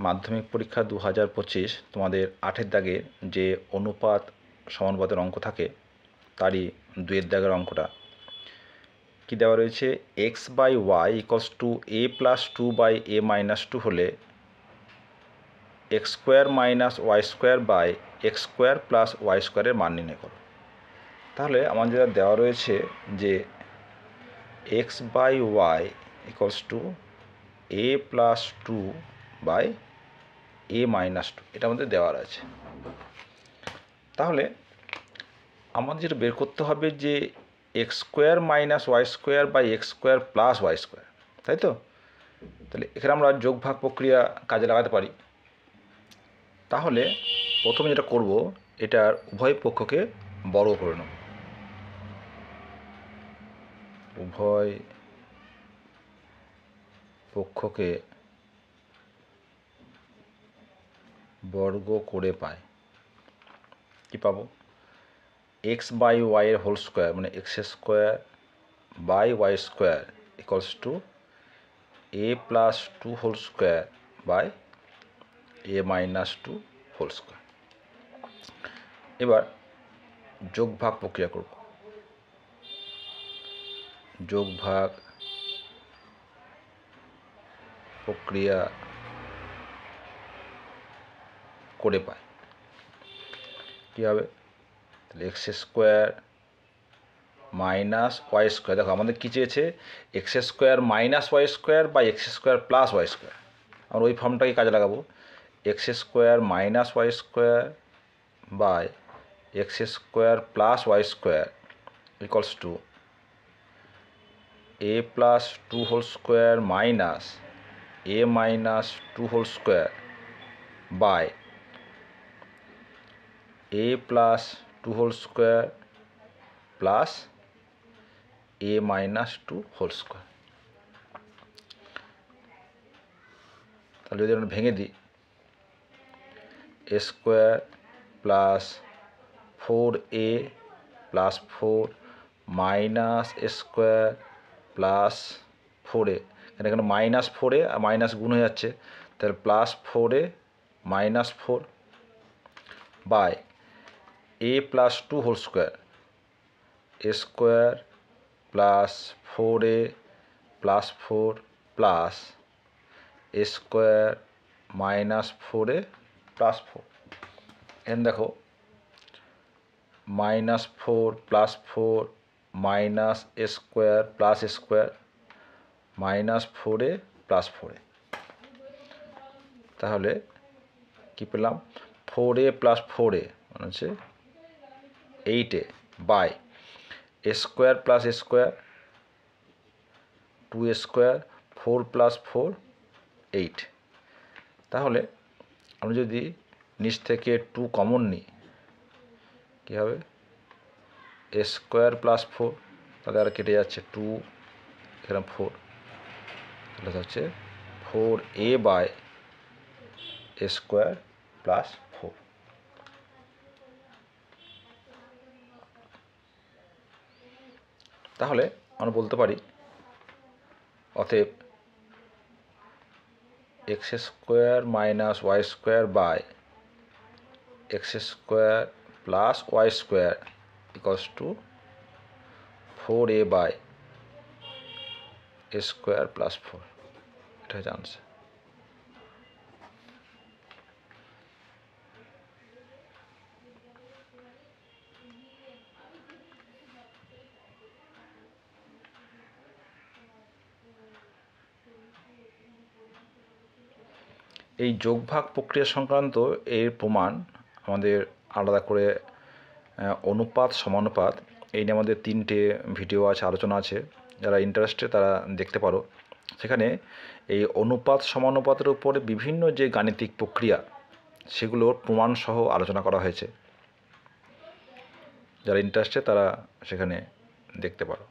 মাধ্যমিক পরীক্ষা 2025 তোমাদের 8-এর দাগের যে অনুপাত সমানুপাতের অঙ্ক থাকে তারই 2-এর দাগের অঙ্কটা কি দেওয়া রয়েছে, x by y equals to a plus 2/a-2 হলে x square minus y square by x square plus y স্কোয়ারের মান নির্ণয় করো। তাহলে আমার যেটা দেওয়া রয়েছে যে x by y equals to a plus 2/a-2 এটা আমাদের দেওয়ার আছে। তাহলে আমাদের যেটা বের করতে হবে যে x square minus y square by x square plus y square, তাই তো? তাহলে এখানে আমরা যোগ ভাগ প্রক্রিয়া কাজে লাগাতে পারি। তাহলে প্রথমে যেটা করব, এটার উভয় পক্ষকে বর্গ করে নেব। উভয় পক্ষকে বর্গ করে পাই কি পাবো, এক্স বাই ওয়াই এর হোল স্কোয়ার মানে x square by y square equals to a plus 2 whole square by a-2 whole square. এবার যোগ ভাগ প্রক্রিয়া করব। যোগ ভাগ প্রক্রিয়া করে পাই কী হবে, তাহলে x square minus y square, দেখো আমাদের কী চেয়েছে, x square minus y square বা x square plus y square. আমরা ওই ফর্মটাকে কাজে লাগাবো, x square minus y square by x square plus y square equals to a plus 2 whole square minus a-2 whole square by a plus 2 whole square plus a-2 whole square. তাহলে যদি আমরা ভেঙে দিই, a square plus 4a plus 4 minus a square plus 4a, এখানে minus 4a আর minus গুণ হয়ে যাচ্ছে, তাহলে plus 4a minus 4 by a plus 2 whole square, a square plus 4a plus 4 plus a square minus 4a plus 4। এখানে দেখো minus 4 plus 4 minus a square plus a square minus 4a plus 4a। তাহলে কি পেলাম, 4a plus 4a মানে হচ্ছে 8a by a square plus a square 2a square 4 plus 4 8। তাহলে আমরা যদি নিচ থেকে 2 কমন নিই কী হবে, এ স্কোয়ার প্লাস 4, তাহলে আর কেটে যাচ্ছে 2 এখানে 4, তাহলে হচ্ছে 4a by a square plus 4। তাহলে আমরা বলতে পারি অতএব x square minus y square by x square plus y square equals to 4a by a square plus 4। এটা হচ্ছে আনসার। এই যোগভাগ প্রক্রিয়া সংক্রান্ত এর প্রমাণ আমাদের আলাদা করে অনুপাত সমানুপাত এই নিয়ে আমাদের 3টে ভিডিও আছে, আলোচনা আছে, যারা ইন্টারেস্টেড তারা দেখতে পারো। সেখানে এই অনুপাত সমানুপাতের উপরে বিভিন্ন যে গাণিতিক প্রক্রিয়া সেগুলোর প্রমাণসহ আলোচনা করা হয়েছে। যারা ইন্টারেস্টেড তারা সেখানে দেখতে পারো।